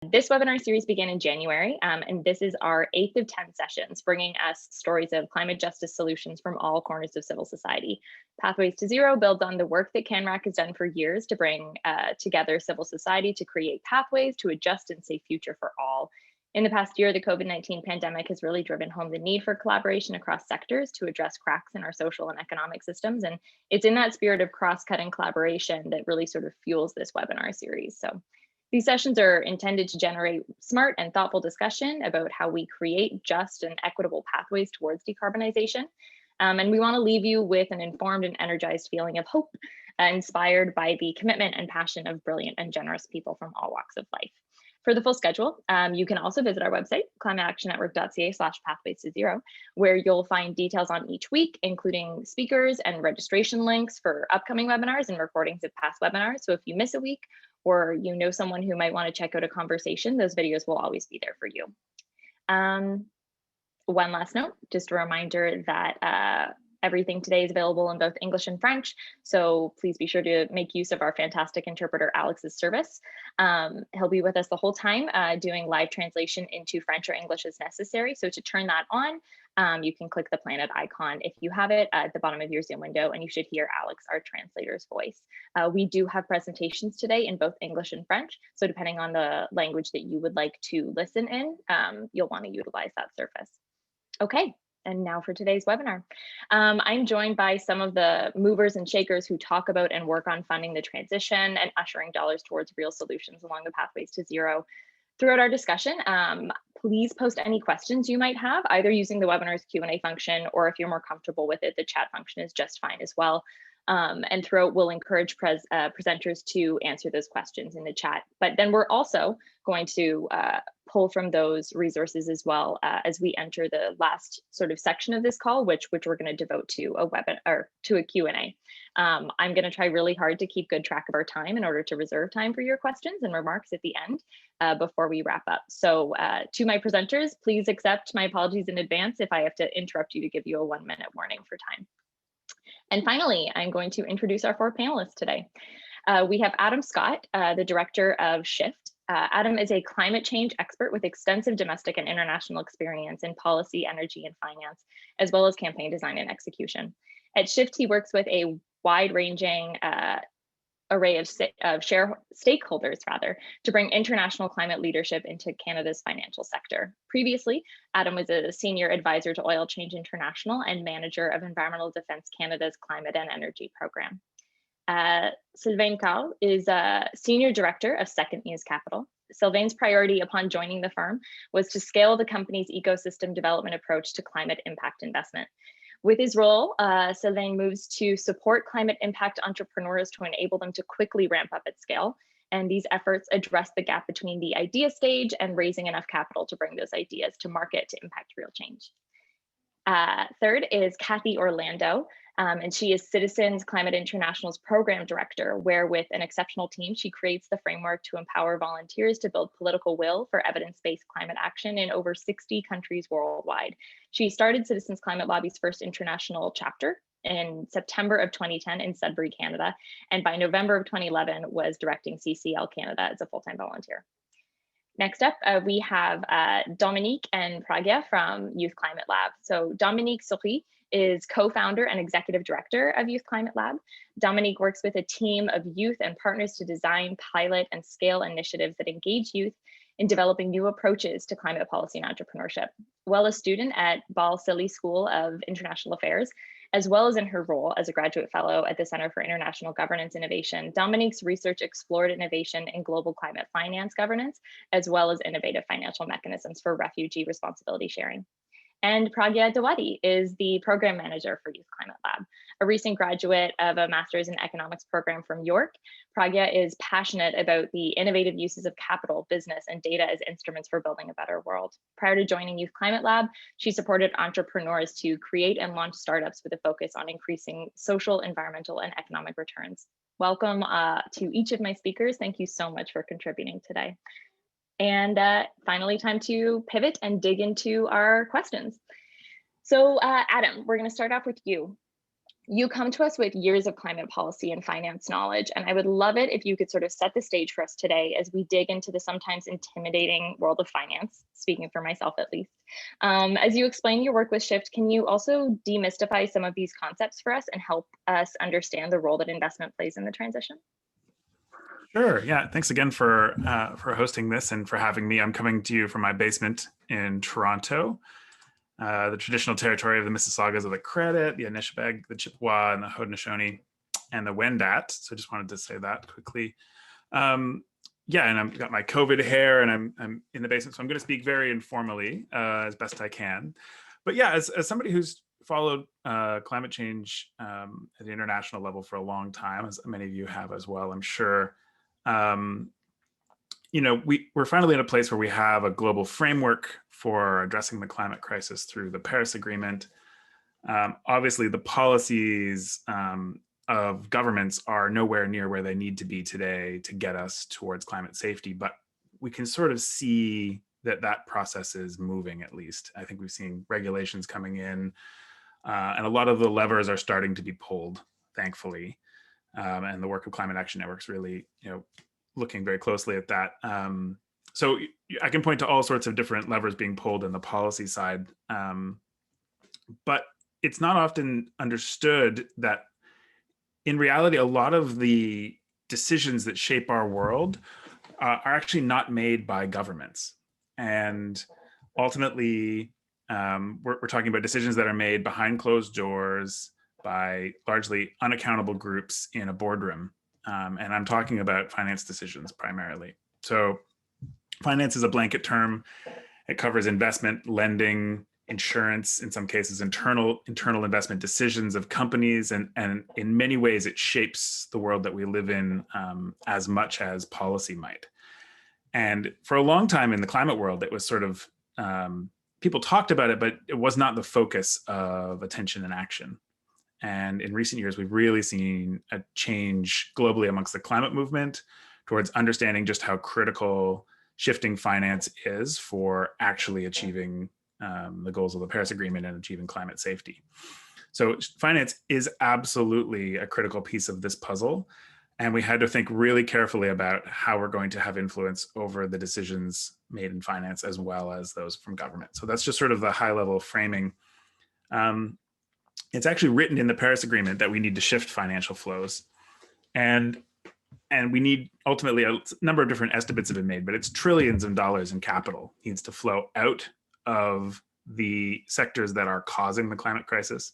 This webinar series began in January, and this is our 8th of 10 sessions, bringing us stories of climate justice solutions from all corners of civil society. Pathways to Zero builds on the work that CAN-Rac has done for years to bring together civil society to create pathways to a just and safe future for all. In the past year, the COVID-19 pandemic has really driven home the need for collaboration across sectors to address cracks in our social and economic systems. And it's in that spirit of cross-cutting collaboration that really sort of fuels this webinar series. So these sessions are intended to generate smart and thoughtful discussion about how we create just and equitable pathways towards decarbonization. And we want to leave you with an informed and energized feeling of hope, inspired by the commitment and passion of brilliant and generous people from all walks of life. For the full schedule, you can also visit our website, climateactionnetwork.ca/pathways to zero, where you'll find details on each week, including speakers and registration links for upcoming webinars and recordings of past webinars. So if you miss a week, or you know someone who might want to check out a conversation, those videos will always be there for you. One last note, just a reminder that everything today is available in both English and French, so please be sure to make use of our fantastic interpreter Alex's service. He'll be with us the whole time, doing live translation into French or English as necessary. So to turn that on, you can click the planet icon if you have it at the bottom of your Zoom window, and you should hear Alex, our translator's voice. We do have presentations today in both English and French, so depending on the language that you would like to listen in, you'll want to utilize that service. Okay. And now for today's webinar. I'm joined by some of the movers and shakers who talk about and work on funding the transition and ushering dollars towards real solutions along the pathways to zero. Throughout our discussion, please post any questions you might have, either using the webinar's Q&A function, or if you're more comfortable with it, the chat function is just fine as well. And throughout, we'll encourage presenters to answer those questions in the chat. But then we're also going to pull from those resources as well as we enter the last sort of section of this call, which we're going to devote to a webinar or to a Q&A. I'm going to try really hard to keep good track of our time in order to reserve time for your questions and remarks at the end before we wrap up. So to my presenters, please accept my apologies in advance if I have to interrupt you to give you a 1-minute warning for time. And finally, I'm going to introduce our 4 panelists today. We have Adam Scott, the director of SHIFT. Adam is a climate change expert with extensive domestic and international experience in policy, energy, and finance, as well as campaign design and execution. At SHIFT, he works with a wide-ranging array of stakeholders to bring international climate leadership into Canada's financial sector. Previously, Adam was a senior advisor to Oil Change International and manager of Environmental Defence Canada's climate and energy program. Sylvain Carl is a senior director of Second Muse Capital. Sylvain's priority upon joining the firm was to scale the company's ecosystem development approach to climate impact investment. With his role, Sylvain moves to support climate impact entrepreneurs to enable them to quickly ramp up at scale. And these efforts address the gap between the idea stage and raising enough capital to bring those ideas to market to impact real change. Third is Kathy Orlando, and she is Citizens Climate International's program director, where with an exceptional team, she creates the framework to empower volunteers to build political will for evidence-based climate action in over 60 countries worldwide. She started Citizens Climate Lobby's first international chapter in September of 2010 in Sudbury, Canada, and by November of 2011 was directing CCL Canada as a full-time volunteer. Next up, we have Dominique and Pragya from Youth Climate Lab. So Dominique Souris is co-founder and executive director of Youth Climate Lab. Dominique works with a team of youth and partners to design, pilot, and scale initiatives that engage youth in developing new approaches to climate policy and entrepreneurship. While a student at Bal Silly School of International Affairs, as well as in her role as a graduate fellow at the Center for International Governance Innovation, Dominique's research explored innovation in global climate finance governance, as well as innovative financial mechanisms for refugee responsibility sharing. And Pragya Dawadi is the program manager for Youth Climate Lab. A recent graduate of a master's in economics program from York, Pragya is passionate about the innovative uses of capital, business, and data as instruments for building a better world. Prior to joining Youth Climate Lab, she supported entrepreneurs to create and launch startups with a focus on increasing social, environmental, and economic returns. Welcome to each of my speakers. Thank you so much for contributing today. And finally, time to pivot and dig into our questions. So Adam, we're going to start off with you. You come to us with years of climate policy and finance knowledge, and I would love it if you could sort of set the stage for us today as we dig into the sometimes intimidating world of finance, speaking for myself at least. As you explain your work with Shift, can you also demystify some of these concepts for us and help us understand the role that investment plays in the transition? Sure. Yeah. Thanks again for hosting this and for having me. I'm coming to you from my basement in Toronto, the traditional territory of the Mississaugas of the Credit, the Anishinaabeg, the Chippewa, and the Haudenosaunee, and the Wendat. So just wanted to say that quickly. Yeah, and I've got my COVID hair, and I'm in the basement, so I'm going to speak very informally as best I can. But yeah, as somebody who's followed climate change at the international level for a long time, as many of you have as well, I'm sure. Um, we're finally in a place where we have a global framework for addressing the climate crisis through the Paris Agreement. Obviously, the policies of governments are nowhere near where they need to be today to get us towards climate safety, but we can sort of see that process is moving, at least. I think we've seen regulations coming in, and a lot of the levers are starting to be pulled, thankfully. And the work of Climate Action Network's really, looking very closely at that. So I can point to all sorts of different levers being pulled in the policy side, but it's not often understood that in reality, a lot of the decisions that shape our world are actually not made by governments. And ultimately, we're talking about decisions that are made behind closed doors by largely unaccountable groups in a boardroom. And I'm talking about finance decisions primarily. So finance is a blanket term. It covers investment, lending, insurance, in some cases, internal investment decisions of companies. And in many ways, it shapes the world that we live in as much as policy might. And for a long time in the climate world, it was sort of, people talked about it, but it was not the focus of attention and action. And in recent years, we've really seen a change globally amongst the climate movement towards understanding just how critical shifting finance is for actually achieving the goals of the Paris Agreement and achieving climate safety. So finance is absolutely a critical piece of this puzzle. And we had to think really carefully about how we're going to have influence over the decisions made in finance as well as those from government. So that's just sort of the high level framing. It's actually written in the Paris Agreement that we need to shift financial flows. And we need, ultimately, a number of different estimates have been made, but it's trillions of dollars in capital needs to flow out of the sectors that are causing the climate crisis,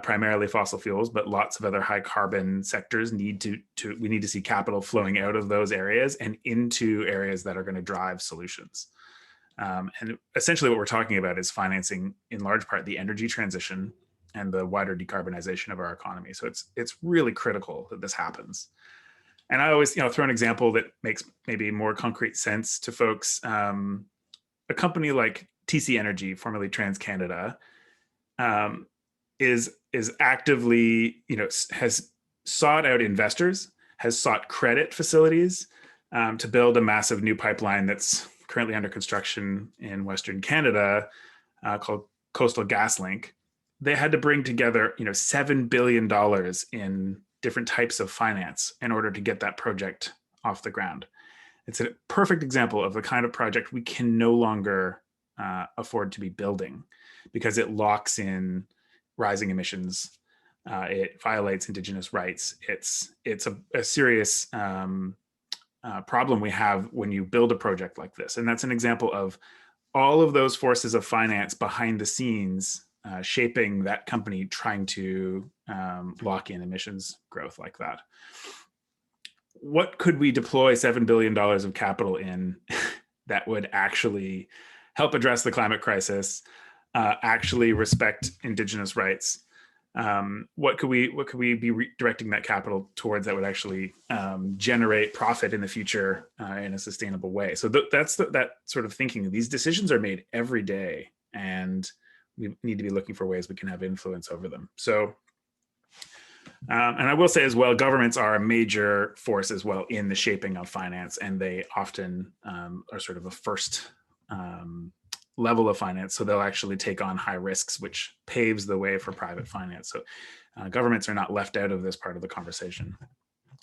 primarily fossil fuels, but lots of other high carbon sectors we need to see capital flowing out of those areas and into areas that are going to drive solutions. And essentially what we're talking about is financing, in large part, the energy transition and the wider decarbonization of our economy. So it's really critical that this happens. And I always, throw an example that makes maybe more concrete sense to folks. A company like TC Energy, formerly TransCanada, is actively, has sought out investors, has sought credit facilities to build a massive new pipeline that's currently under construction in Western Canada called Coastal GasLink. They had to bring together, $7 billion in different types of finance in order to get that project off the ground. It's a perfect example of the kind of project we can no longer afford to be building because it locks in rising emissions. It violates Indigenous rights. It's a serious problem we have when you build a project like this. And that's an example of all of those forces of finance behind the scenes shaping that company trying to lock in emissions growth like that. What could we deploy $7 billion of capital in that would actually help address the climate crisis, actually respect Indigenous rights? What could we be directing that capital towards that would actually generate profit in the future in a sustainable way? So that's that sort of thinking. These decisions are made every day, and we need to be looking for ways we can have influence over them. So, and I will say as well, governments are a major force as well in the shaping of finance, and they often are sort of a first level of finance, so they'll actually take on high risks, which paves the way for private finance. So governments are not left out of this part of the conversation.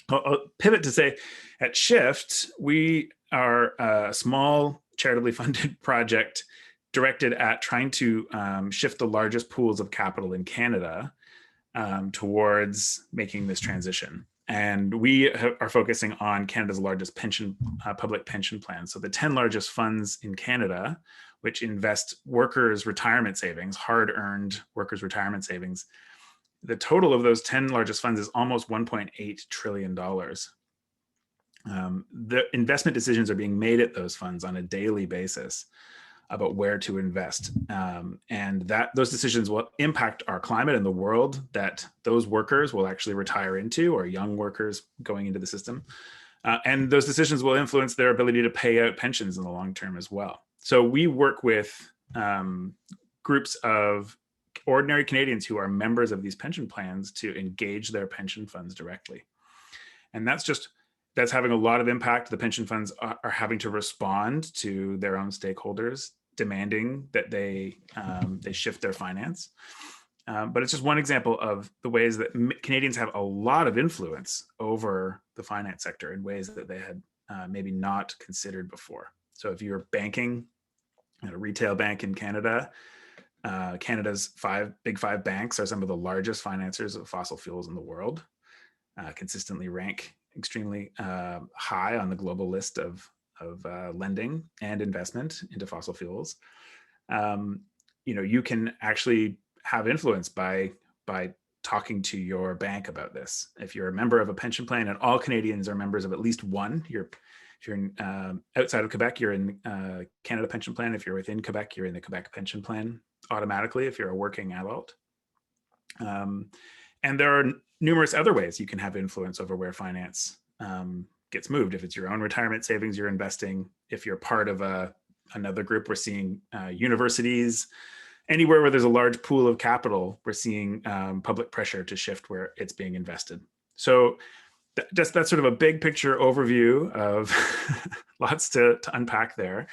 I'll pivot to say at Shift, we are a small charitably funded project directed at trying to shift the largest pools of capital in Canada towards making this transition. And we are focusing on Canada's largest public pension plan. So the 10 largest funds in Canada, which invest workers' retirement savings, hard-earned workers' retirement savings, the total of those 10 largest funds is almost $1.8 trillion. The investment decisions are being made at those funds on a daily basis about where to invest. And those decisions will impact our climate and the world that those workers will actually retire into, or young workers going into the system. And those decisions will influence their ability to pay out pensions in the long term as well. So we work with groups of ordinary Canadians who are members of these pension plans to engage their pension funds directly. And that's having a lot of impact. The pension funds are having to respond to their own stakeholders, demanding that they shift their finance. But it's just one example of the ways that Canadians have a lot of influence over the finance sector in ways that they had maybe not considered before. So if you're banking at a retail bank in Canada, Canada's big five banks are some of the largest financiers of fossil fuels in the world, consistently rank extremely high on the global list of lending and investment into fossil fuels. You can actually have influence by talking to your bank about this. If you're a member of a pension plan, and all Canadians are members of at least one, if you're in, outside of Quebec, you're in Canada Pension Plan. If you're within Quebec, you're in the Quebec Pension Plan automatically if you're a working adult. And there are numerous other ways you can have influence over where finance gets moved. If it's your own retirement savings you're investing, if you're part of another group, we're seeing universities, anywhere where there's a large pool of capital, we're seeing public pressure to shift where it's being invested. So that's sort of a big picture overview of lots to unpack there.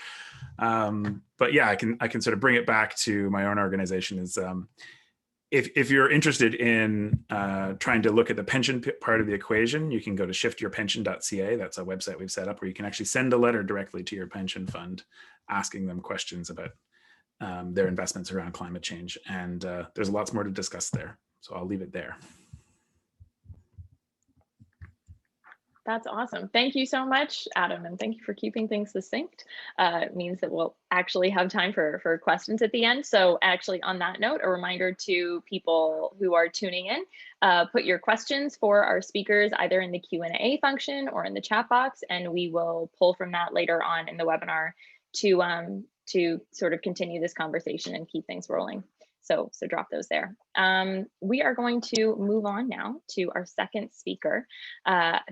But yeah, I can sort of bring it back to my own organization. Is if you're interested in trying to look at the pension part of the equation, you can go to shiftyourpension.ca. That's a website we've set up where you can actually send a letter directly to your pension fund asking them questions about their investments around climate change. And there's lots more to discuss there. So I'll leave it there. That's awesome. Thank you so much, Adam, and thank you for keeping things succinct. It means that we'll actually have time for questions at the end. So actually on that note, a reminder to people who are tuning in, put your questions for our speakers either in the Q&A function or in the chat box, and we will pull from that later on in the webinar to sort of continue this conversation and keep things rolling. So drop those there. We are going to move on now to our second speaker,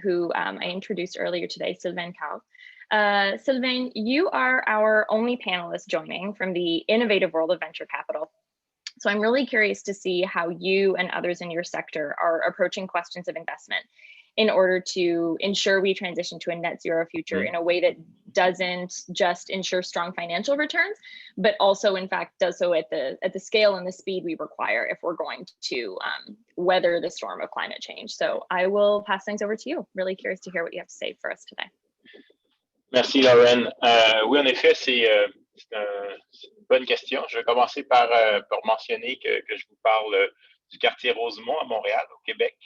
who I introduced earlier today, Sylvain Carl. Sylvain, you are our only panelist joining from the innovative world of venture capital. So I'm really curious to see how you and others in your sector are approaching questions of investment in order to ensure we transition to a net zero future in a way that doesn't just ensure strong financial returns, but also in fact does so at the scale and the speed we require if we're going to weather the storm of climate change. So I will pass things over to you. Really curious to hear what you have to say for us today. Merci Lauren. Oui, en effet, c'est une bonne question. Je vais commencer par mentionner que je vous parle du quartier Rosemont à Montréal, au Québec,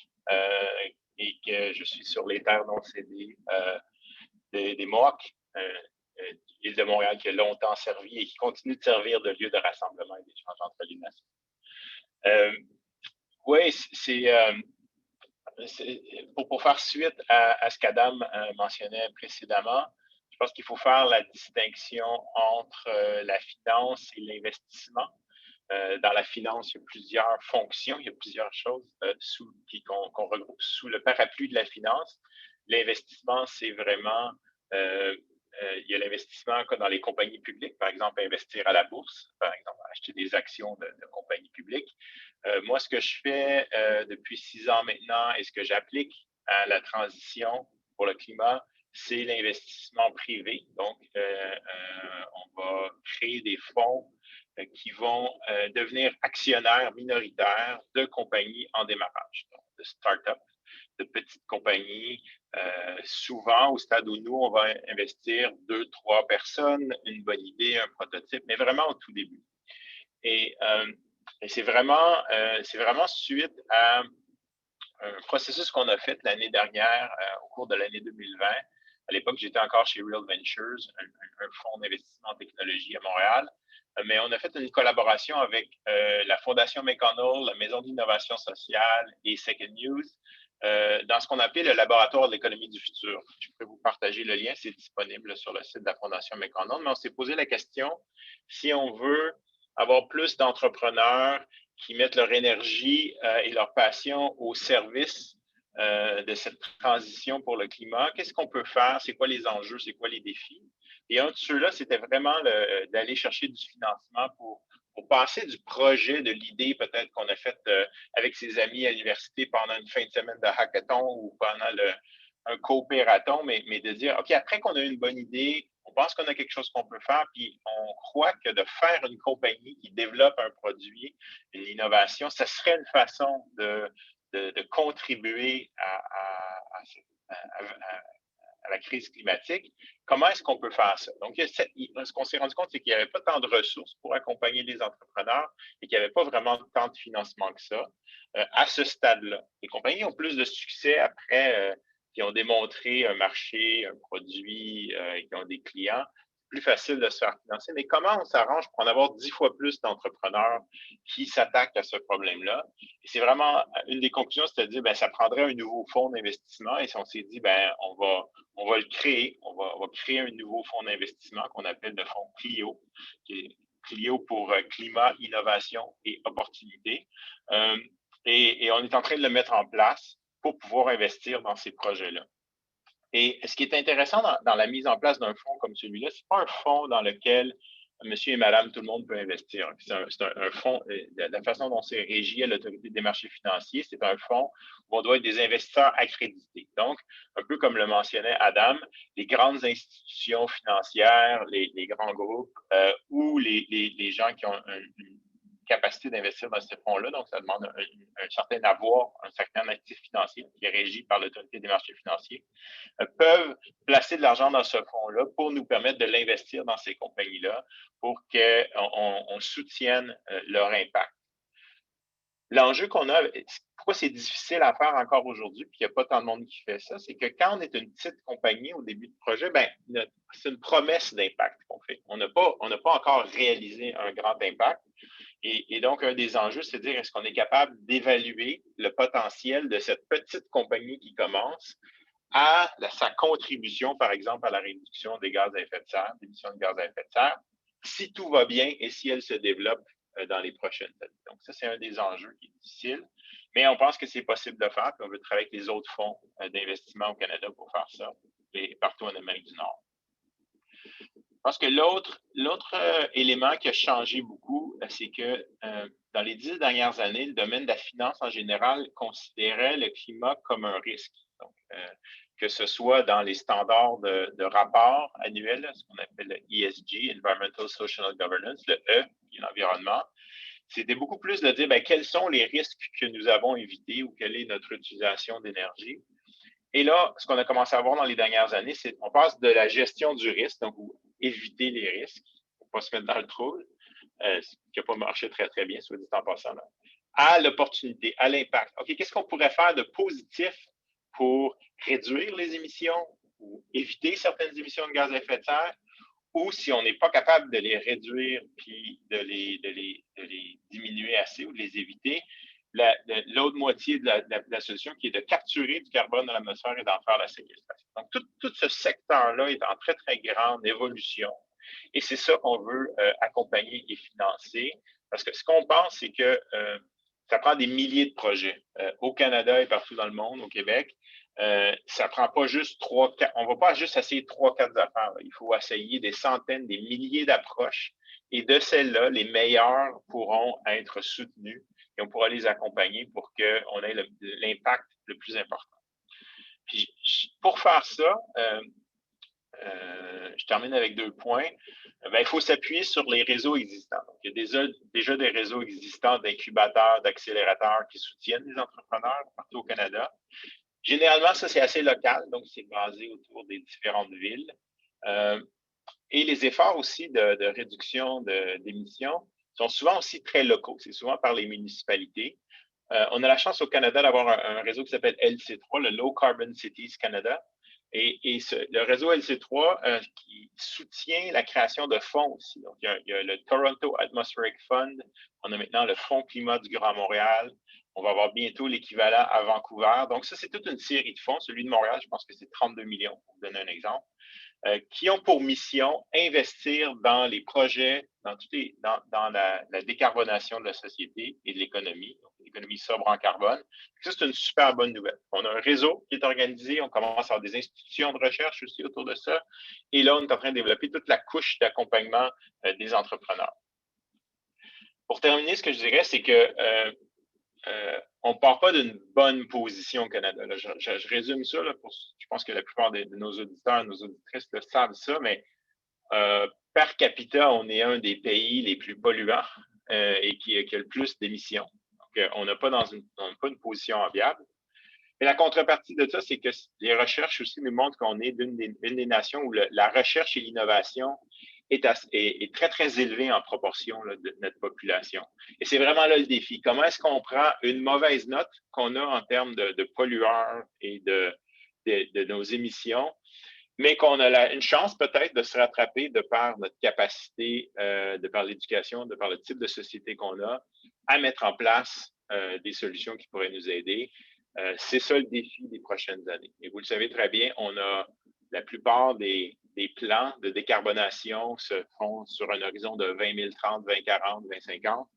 et que je suis sur les terres non cédées des Mohawks, l'île de Montréal qui a longtemps servi et qui continue de servir de lieu de rassemblement et d'échange entre les nations. Oui, pour faire suite à ce qu'Adam mentionnait précédemment, je pense qu'il faut faire la distinction entre la finance et l'investissement. Dans la finance, il y a plusieurs fonctions, il y a plusieurs choses qu'on regroupe sous le parapluie de la finance. L'investissement, c'est vraiment, il y a l'investissement comme dans les compagnies publiques, par exemple, investir à la bourse, par exemple, acheter des actions de compagnies publiques. Moi, ce que je fais depuis 6 ans maintenant et ce que j'applique à la transition pour le climat, c'est l'investissement privé. Donc, on va créer créer des fonds qui vont devenir actionnaires minoritaires de compagnies en démarrage, donc de start-up, de petites compagnies, souvent au stade où nous, on va investir 2-3 personnes, une bonne idée, un prototype, mais vraiment au tout début. Et c'est vraiment suite à un processus qu'on a fait l'année dernière, au cours de l'année 2020. À l'époque, j'étais encore chez Real Ventures, un fonds d'investissement en technologie à Montréal. Mais on a fait une collaboration avec la Fondation McConnell, la Maison d'innovation sociale et Second News dans ce qu'on appelle le laboratoire de l'économie du futur. Je peux vous partager le lien, c'est disponible sur le site de la Fondation McConnell. Mais on s'est posé la question, si on veut avoir plus d'entrepreneurs qui mettent leur énergie et leur passion au service de cette transition pour le climat. Qu'est-ce qu'on peut faire? C'est quoi les enjeux? C'est quoi les défis? Et un de ceux-là, c'était vraiment d'aller chercher du financement pour passer du projet, de l'idée peut-être qu'on a faite avec ses amis à l'université pendant une fin de semaine de hackathon ou pendant un coopératon, mais de dire, OK, après qu'on a une bonne idée, on pense qu'on a quelque chose qu'on peut faire, puis on croit que de faire une compagnie qui développe un produit, une innovation, ça serait une façon de contribuer à la crise climatique. Comment est-ce qu'on peut faire ça? Donc, ce qu'on s'est rendu compte, c'est qu'il n'y avait pas tant de ressources pour accompagner les entrepreneurs et qu'il n'y avait pas vraiment tant de financement que ça à ce stade-là. Les compagnies ont plus de succès après qui ont démontré un marché, un produit, qui ont des clients. Plus facile de se faire financer. Mais comment on s'arrange pour en avoir 10 fois plus d'entrepreneurs qui s'attaquent à ce problème-là? Et c'est vraiment une des conclusions, c'est-à-dire, ben, ça prendrait un nouveau fonds d'investissement. Et si on s'est dit, ben, on va le créer, on va créer un nouveau fonds d'investissement qu'on appelle le fonds Clio, qui est Clio pour climat, innovation et opportunité. Et on est en train de le mettre en place pour pouvoir investir dans ces projets-là. Et ce qui est intéressant dans la mise en place d'un fonds comme celui-là, ce n'est pas un fonds dans lequel monsieur et madame, tout le monde peut investir. C'est un fonds, la façon dont c'est régi à l'autorité des marchés financiers, c'est un fonds où on doit être des investisseurs accrédités. Donc, un peu comme le mentionnait Adam, les grandes institutions financières, les grands groupes ou les gens qui ont une capacité d'investir dans ces fonds-là. Donc, ça demande un certain avoir, un certain actif financier qui est régi par l'autorité des marchés financiers, peuvent placer de l'argent dans ce fonds-là pour nous permettre de l'investir dans ces compagnies-là pour qu'on soutienne leur impact. L'enjeu qu'on a, pourquoi c'est difficile à faire encore aujourd'hui, puis il n'y a pas tant de monde qui fait ça, c'est que quand on est une petite compagnie au début de projet, ben, c'est une promesse d'impact qu'on fait. On n'a pas encore réalisé un grand impact. Et donc, un des enjeux, c'est de dire, est-ce qu'on est capable d'évaluer le potentiel de cette petite compagnie qui commence à sa contribution, par exemple, à la réduction des gaz à effet de serre, d'émissions de gaz à effet de serre, si tout va bien et si elle se développe dans les prochaines années. Donc, ça, c'est un des enjeux qui est difficile, mais on pense que c'est possible de faire, puis on veut travailler avec les autres fonds d'investissement au Canada pour faire ça, et partout en Amérique du Nord. Parce que l'autre élément qui a changé beaucoup, c'est que dans les 10 dernières années, le domaine de la finance en général considérait le climat comme un risque. Donc, que ce soit dans les standards de rapport annuel, ce qu'on appelle le ESG, Environmental Social Governance, le E, qui est l'environnement, c'était beaucoup plus de dire quels sont les risques que nous avons évités ou quelle est notre utilisation d'énergie. Et là, ce qu'on a commencé à voir dans les dernières années, c'est qu'on passe de la gestion du risque, donc éviter les risques, pour ne pas se mettre dans le trouble, ce qui n'a pas marché très, très bien, soit dit en passant, là, à l'opportunité, à l'impact. OK, qu'est-ce qu'on pourrait faire de positif pour réduire les émissions ou éviter certaines émissions de gaz à effet de serre, ou si on n'est pas capable de les réduire puis de les diminuer assez ou de les éviter, l'autre moitié de la solution qui est de capturer du carbone dans l'atmosphère et d'en faire la séquestration. Donc, tout ce secteur-là est en très, très grande évolution. Et c'est ça qu'on veut accompagner et financer. Parce que ce qu'on pense, c'est que ça prend des milliers de projets au Canada et partout dans le monde, au Québec. Ça prend pas juste 3-4, on va pas juste essayer 3-4 affaires. Là. Il faut essayer des centaines, des milliers d'approches. Et de celles-là, les meilleures pourront être soutenues et on pourra les accompagner pour qu'on ait l'impact le plus important. Puis, pour faire ça, je termine avec 2 points. Il faut s'appuyer sur les réseaux existants. Donc, il y a déjà des réseaux existants d'incubateurs, d'accélérateurs qui soutiennent les entrepreneurs partout au Canada. Généralement, ça, c'est assez local, donc c'est basé autour des différentes villes. Et les efforts aussi de réduction d'émissions sont souvent aussi très locaux. C'est souvent par les municipalités. On a la chance au Canada d'avoir un réseau qui s'appelle LC3, le Low Carbon Cities Canada. Et le réseau LC3 qui soutient la création de fonds aussi. Donc, il y a le Toronto Atmospheric Fund. On a maintenant le Fonds climat du Grand Montréal. On va avoir bientôt l'équivalent à Vancouver. Donc, ça, c'est toute une série de fonds. Celui de Montréal, je pense que c'est 32 millions, pour vous donner un exemple, qui ont pour mission investir dans les projets, dans la décarbonation de la société et de l'économie, l'économie sobre en carbone. Ça, c'est une super bonne nouvelle. On a un réseau qui est organisé, on commence à avoir des institutions de recherche aussi autour de ça. Et là, on est en train de développer toute la couche d'accompagnement des entrepreneurs. Pour terminer, ce que je dirais, c'est que on ne part pas d'une bonne position au Canada. Là, je résume ça, là, je pense que la plupart de nos auditeurs, nos auditrices le savent ça, mais per capita, on est un des pays les plus polluants et qui a le plus d'émissions. Donc, on n'a pas une position enviable. Mais la contrepartie de ça, c'est que les recherches aussi nous montrent qu'on est une des nations où la recherche et l'innovation est très, très élevée en proportion là, de notre population. Et c'est vraiment là le défi. Comment est-ce qu'on prend une mauvaise note qu'on a en termes de pollueurs et de nos émissions, mais qu'on a une chance peut-être de se rattraper de par notre capacité, de par l'éducation, de par le type de société qu'on a, à mettre en place des solutions qui pourraient nous aider. C'est ça le défi des prochaines années. Et vous le savez très bien, la plupart des plans de décarbonation se font sur un horizon de 2030, 2040, 2050.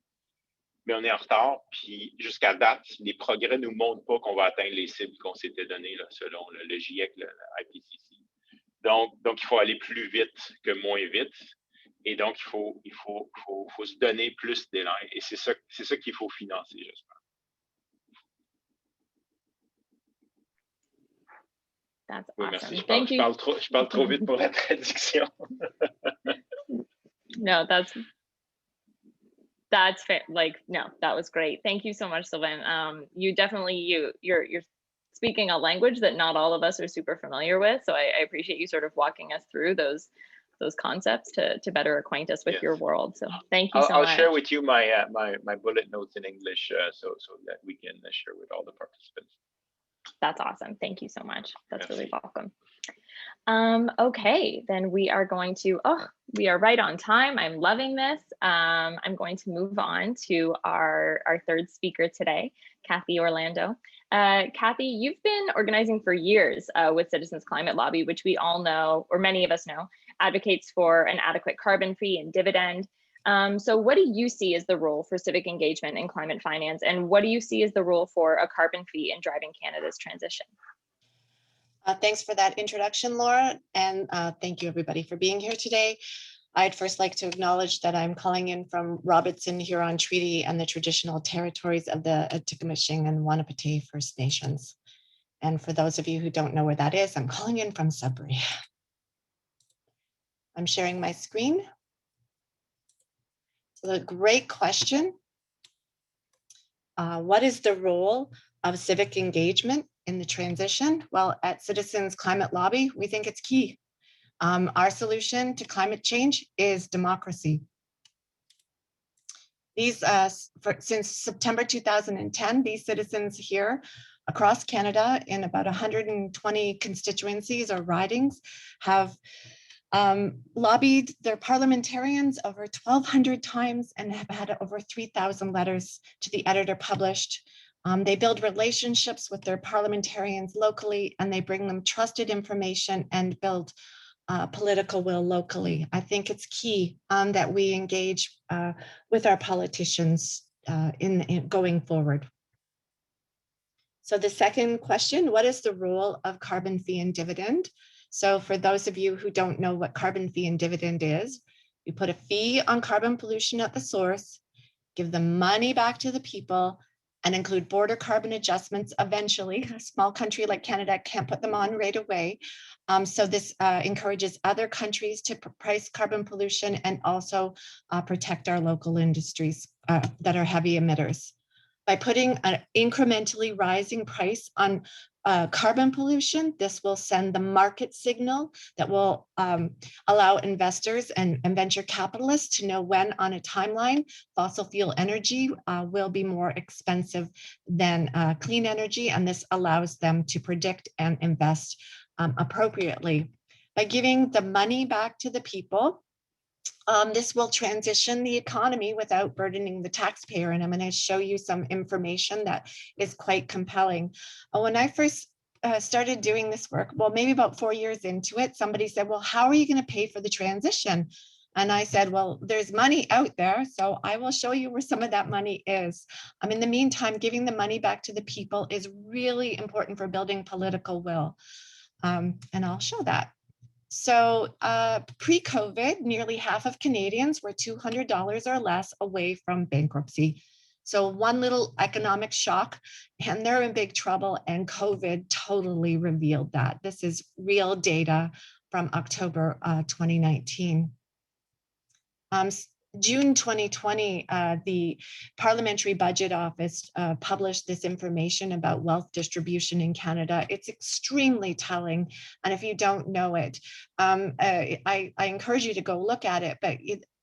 Mais on est en retard, puis jusqu'à date, les progrès ne nous montrent pas qu'on va atteindre les cibles qu'on s'était données là, selon le GIEC, le IPCC. Donc, il faut aller plus vite que moins vite. Et donc, il faut se donner plus d'élan. Et c'est ça qu'il faut financer, j'espère. That's oui, awesome. merci. Thank you. Je parle trop vite pour la traduction. No, that's fair. Like, no, that was great. Thank you so much, Sylvain. You definitely, you're speaking a language that not all of us are super familiar with. So I appreciate you sort of walking us through those concepts to better acquaint us with yes. your world. So thank you so much. I'll share with you my bullet notes in English so that we can share with all the participants. That's awesome. Thank you so much. That's Merci. really welcome. Okay, then we are going to, we are right on time. I'm loving this. I'm going to move on to our third speaker today, Kathy Orlando. Kathy, you've been organizing for years with Citizens Climate Lobby, which we all know, or many of us know, advocates for an adequate carbon fee and dividend. So what do you see as the role for civic engagement in climate finance? And what do you see as the role for a carbon fee in driving Canada's transition? Thanks for that introduction, Laura, and thank you everybody for being here today. I'd first like to acknowledge that I'm calling in from Robertson Huron Treaty and the traditional territories of the Atikameksheng and Wanapitei First Nations. And for those of you who don't know where that is, I'm calling in from Sudbury. I'm sharing my screen. So a great question. What is the role of civic engagement in the transition? Well, at Citizens Climate Lobby, we think it's key. Our solution to climate change is democracy. Since September 2010, these citizens here across Canada in about 120 constituencies or ridings have lobbied their parliamentarians over 1,200 times and have had over 3,000 letters to the editor published. They build relationships with their parliamentarians locally, and they bring them trusted information and build political will locally. I think it's key that we engage with our politicians in going forward. So the second question, what is the role of carbon fee and dividend? So for those of you who don't know what carbon fee and dividend is, we put a fee on carbon pollution at the source, give the money back to the people, and include border carbon adjustments eventually. A small country like Canada can't put them on right away. So this encourages other countries to price carbon pollution and also protect our local industries that are heavy emitters. By putting an incrementally rising price on carbon pollution, this will send the market signal that will allow investors and venture capitalists to know when on a timeline fossil fuel energy will be more expensive than clean energy, and this allows them to predict and invest appropriately. By giving the money back to the people, this will transition the economy without burdening the taxpayer. And I'm going to show you some information that is quite compelling. When I first started doing this work, well, maybe about 4 years into it, somebody said, well, how are you going to pay for the transition? And I said, well, there's money out there, so I will show you where some of that money is. In the meantime, giving the money back to the people is really important for building political will. And I'll show that. So pre-COVID, nearly half of Canadians were $200 or less away from bankruptcy. So one little economic shock and they're in big trouble, and COVID totally revealed that. This is real data from October 2019. June 2020, the Parliamentary Budget Office published this information about wealth distribution in Canada. It's extremely telling, and if you don't know it, I encourage you to go look at it. But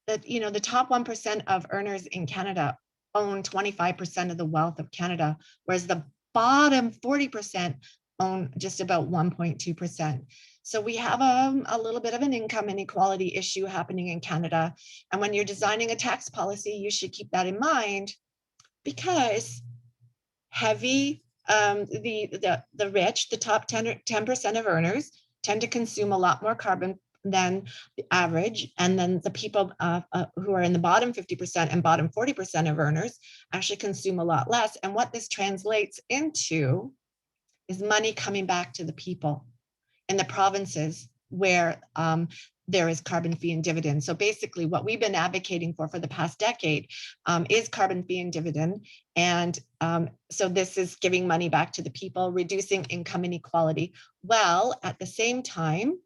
the top 1% of earners in Canada own 25% of the wealth of Canada, whereas the bottom 40% own just about 1.2%. So we have a little bit of an income inequality issue happening in Canada. And when you're designing a tax policy, you should keep that in mind, because the rich, the top 10% of earners, tend to consume a lot more carbon than the average. And then the people who are in the bottom 50% and bottom 40% of earners actually consume a lot less. And what this translates into is money coming back to the people in the provinces where there is carbon fee and dividend. So basically what we've been advocating for the past decade is carbon fee and dividend. And so this is giving money back to the people, reducing income inequality. Well, at the same time,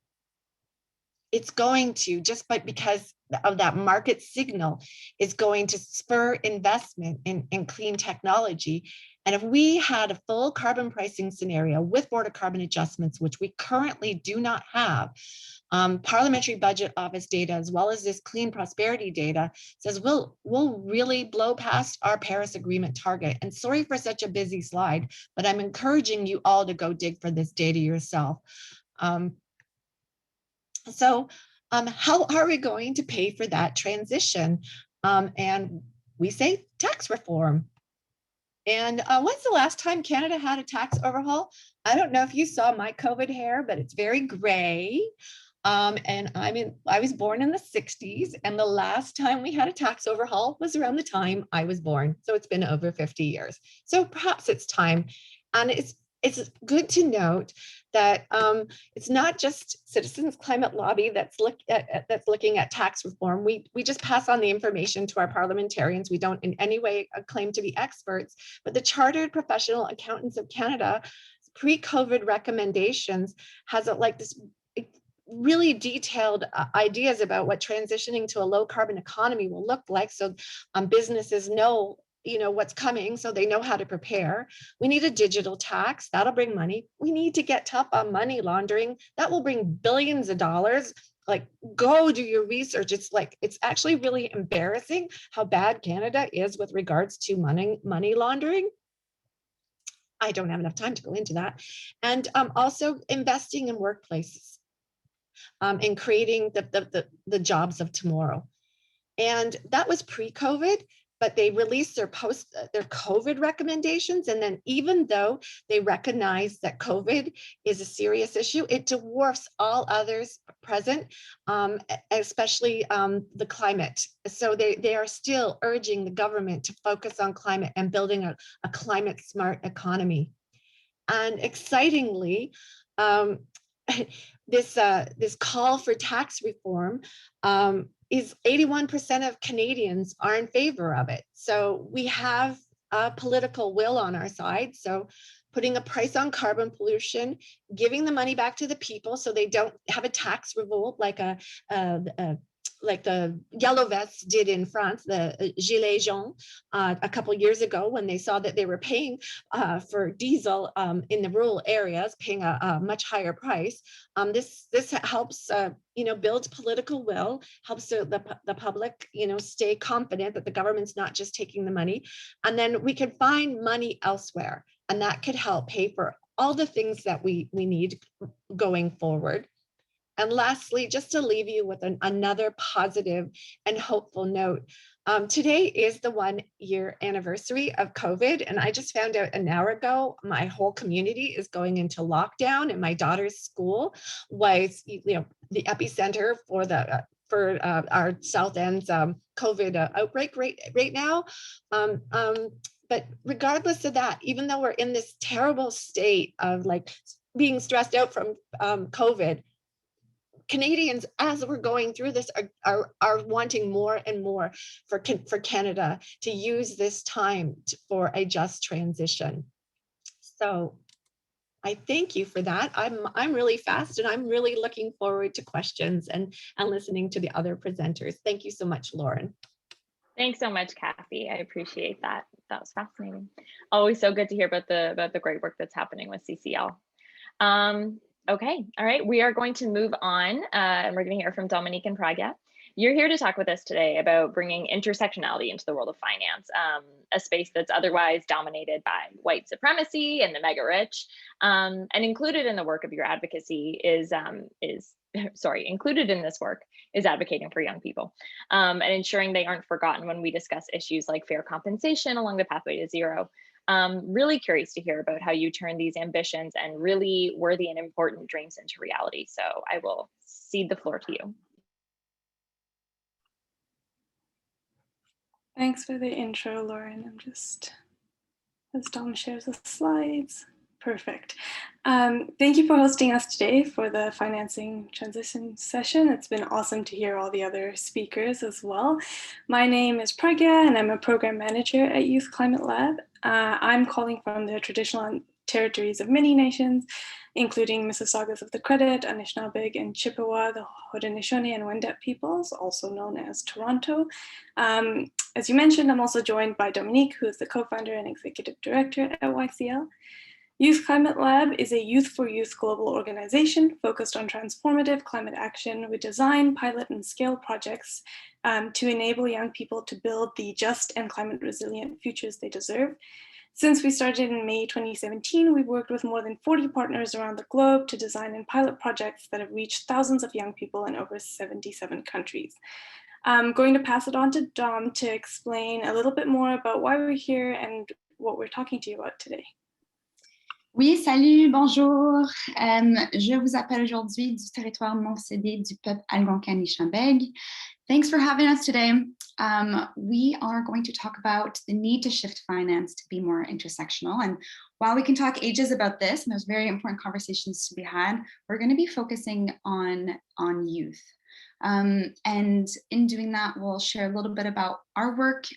it's going to, because of that market signal, is going to spur investment in clean technology. And if we had a full carbon pricing scenario with border carbon adjustments, which we currently do not have, Parliamentary Budget Office data, as well as this clean prosperity data, says we'll really blow past our Paris Agreement target. And sorry for such a busy slide, but I'm encouraging you all to go dig for this data yourself. So how are we going to pay for that transition? And we say tax reform. And when's the last time Canada had a tax overhaul? I don't know if you saw my COVID hair, but it's very gray. And I was born in the 60s, and the last time we had a tax overhaul was around the time I was born. So it's been over 50 years. So perhaps it's time. And it's good to note that it's not just Citizens Climate Lobby that's looking at tax reform. We just pass on the information to our parliamentarians. We don't in any way claim to be experts, but the Chartered Professional Accountants of Canada pre-COVID recommendations has this really detailed ideas about what transitioning to a low carbon economy will look like. So businesses know what's coming, so they know how to prepare. We need a digital tax that'll bring money. We need to get tough on money laundering. That will bring billions of dollars. Go do your research. It's actually really embarrassing how bad Canada is with regards to money laundering. I don't have enough time to go into that. And also investing in workplaces, in creating the jobs of tomorrow. And that was pre-COVID, but they released their COVID recommendations. And then even though they recognize that COVID is a serious issue, it dwarfs all others present, especially the climate. So they are still urging the government to focus on climate and building a climate smart economy. And excitingly, this call for tax reform is 81% of Canadians are in favor of it. So we have political will on our side. So putting a price on carbon pollution, giving the money back to the people so they don't have a tax revolt like like the Yellow Vests did in France, the Gilets jaunes, a couple years ago, when they saw that they were paying for diesel in the rural areas, paying a much higher price. This helps build political will, helps the public stay confident that the government's not just taking the money, and then we can find money elsewhere, and that could help pay for all the things that we need going forward. And lastly, just to leave you with another positive and hopeful note, today is the 1-year anniversary of COVID. And I just found out an hour ago, my whole community is going into lockdown, and my daughter's school was, the epicenter for our South End's COVID outbreak right now. But regardless of that, even though we're in this terrible state of like being stressed out from COVID, Canadians, as we're going through this, are wanting more and more for Canada to use this time for a just transition. So I thank you for that. I'm really fast, and I'm really looking forward to questions and listening to the other presenters. Thank you so much, Lauren. Thanks so much, Kathy. I appreciate that. That was fascinating. Always so good to hear about the great work that's happening with CCL. Okay, all right, we are going to move on, and we're going to hear from Dominique and Pragya. You're here to talk with us today about bringing intersectionality into the world of finance, a space that's otherwise dominated by white supremacy and the mega rich, and included in the work of your advocacy included in this work is advocating for young people and ensuring they aren't forgotten when we discuss issues like fair compensation along the pathway to zero. Really curious to hear about how you turn these ambitions and really worthy and important dreams into reality. So I will cede the floor to you. Thanks for the intro, Lauren. I'm just, as Dom shares the slides. Perfect. Thank you for hosting us today for the Financing Transition session. It's been awesome to hear all the other speakers as well. My name is Pragya, and I'm a program manager at Youth Climate Lab. I'm calling from the traditional territories of many nations, including Mississaugas of the Credit, Anishinaabeg and Chippewa, the Haudenosaunee and Wendat peoples, also known as Toronto. As you mentioned, I'm also joined by Dominique, who is the co-founder and executive director at YCL. Youth Climate Lab is a youth for youth global organization focused on transformative climate action. We design, pilot, and scale projects to enable young people to build the just and climate resilient futures they deserve. Since we started in May 2017, we've worked with more than 40 partners around the globe to design and pilot projects that have reached thousands of young people in over 77 countries. I'm going to pass it on to Dom to explain a little bit more about why we're here and what we're talking to you about today. Oui, salut, bonjour. Je vous appelle aujourd'hui du territoire non cédé du peuple Algonquin-Anishinaabe. Thanks for having us today. We are going to talk about the need to shift finance to be more intersectional. And while we can talk ages about this, and there's very important conversations to be had, we're going to be focusing on youth. And in doing that, we'll share a little bit about our work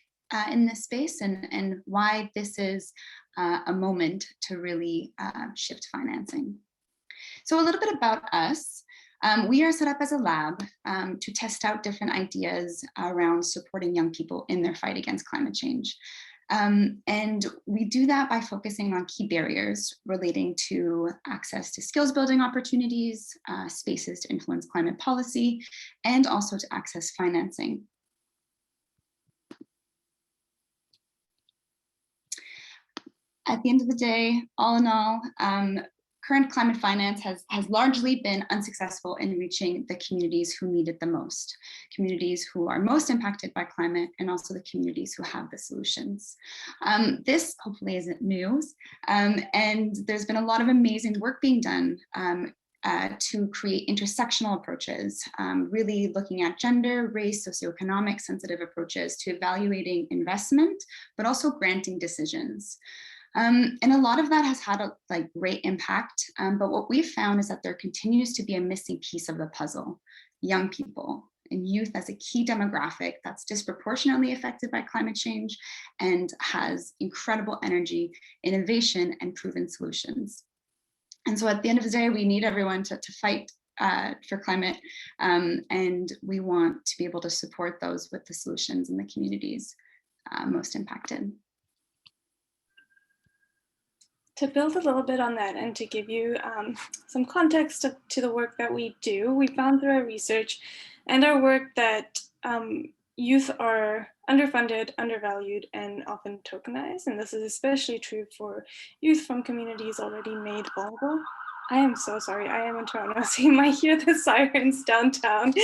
in this space and why this is a moment to really shift financing. So a little bit about us. We are set up as a lab to test out different ideas around supporting young people in their fight against climate change. And we do that by focusing on key barriers relating to access to skills building opportunities, spaces to influence climate policy, and also to access financing. At the end of the day, all in all, current climate finance has largely been unsuccessful in reaching the communities who need it the most, communities who are most impacted by climate, and also the communities who have the solutions. This hopefully isn't news, and there's been a lot of amazing work being done to create intersectional approaches, really looking at gender, race, socioeconomic sensitive approaches to evaluating investment, but also granting decisions. And a lot of that has had a great impact, but what we've found is that there continues to be a missing piece of the puzzle: young people. and youth as a key demographic that's disproportionately affected by climate change and has incredible energy, innovation, and proven solutions. And so at the end of the day, we need everyone to fight for climate, and we want to be able to support those with the solutions in the communities most impacted. To build a little bit on that and to give you some context to the work that we do, we found through our research and our work that youth are underfunded, undervalued, and often tokenized. And this is especially true for youth from communities already made vulnerable. I am so sorry, I am in Toronto, so you might hear the sirens downtown.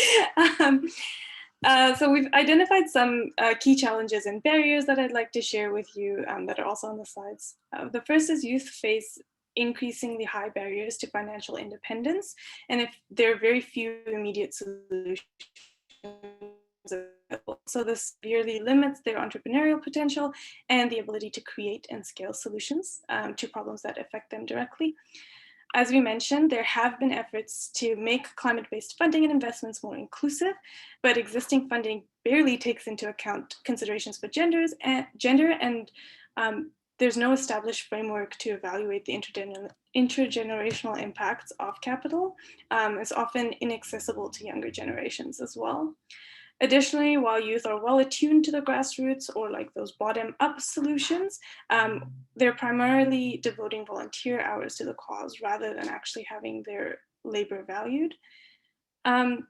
So we've identified some key challenges and barriers that I'd like to share with you that are also on the slides. The first is youth face increasingly high barriers to financial independence, and if there are very few immediate solutions available. So this severely limits their entrepreneurial potential and the ability to create and scale solutions to problems that affect them directly. As we mentioned, there have been efforts to make climate-based funding and investments more inclusive, but existing funding barely takes into account considerations for gender, and there's no established framework to evaluate the intergenerational impacts of capital. It's often inaccessible to younger generations as well. Additionally, while youth are well attuned to the grassroots or like those bottom-up solutions, they're primarily devoting volunteer hours to the cause rather than actually having their labor valued. And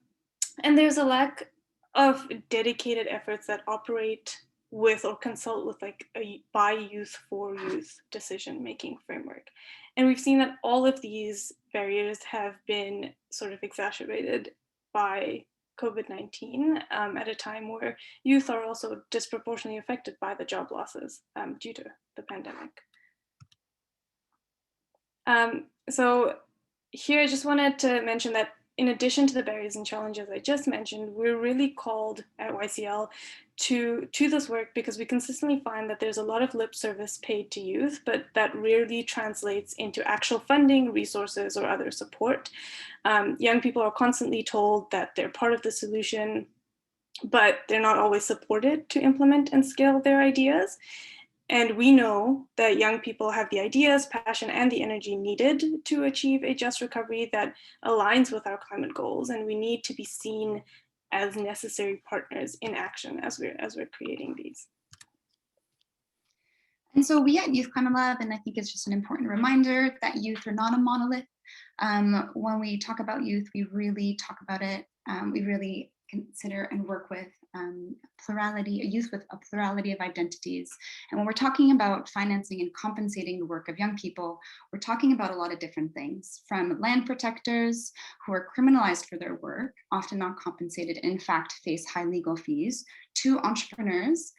there's a lack of dedicated efforts that operate with or consult with like a by youth for youth decision-making framework. And we've seen that all of these barriers have been sort of exacerbated by COVID-19 at a time where youth are also disproportionately affected by the job losses due to the pandemic. So here I just wanted to mention that in addition to the barriers and challenges I just mentioned, we're really called at YCL to this work because we consistently find that there's a lot of lip service paid to youth, but that rarely translates into actual funding, resources, or other support. Young people are constantly told that they're part of the solution, but they're not always supported to implement and scale their ideas. And we know that young people have the ideas, passion, and the energy needed to achieve a just recovery that aligns with our climate goals. And we need to be seen as necessary partners in action as we're creating these. And so we at Youth Climate Lab, and I think it's just an important reminder that youth are not a monolith. When we talk about youth, we really talk about it. We really consider and work with plurality, a youth with a plurality of identities. And when we're talking about financing and compensating the work of young people, we're talking about a lot of different things, from land protectors who are criminalized for their work, often not compensated, in fact, face high legal fees, to entrepreneurs,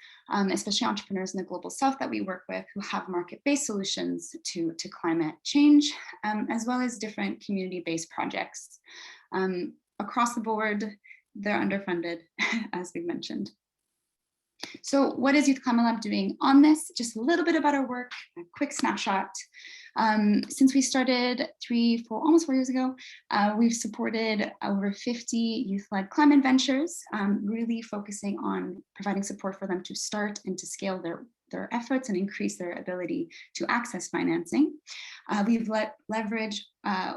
especially entrepreneurs in the global south that we work with who have market-based solutions to climate change, as well as different community-based projects. Across the board, they're underfunded, as we've mentioned. So what is Youth Climate Lab doing on this? Just a little bit about our work, a quick snapshot. Since we started almost 4 years ago, we've supported over 50 youth-led climate ventures, really focusing on providing support for them to start and to scale their efforts and increase their ability to access financing. We've leveraged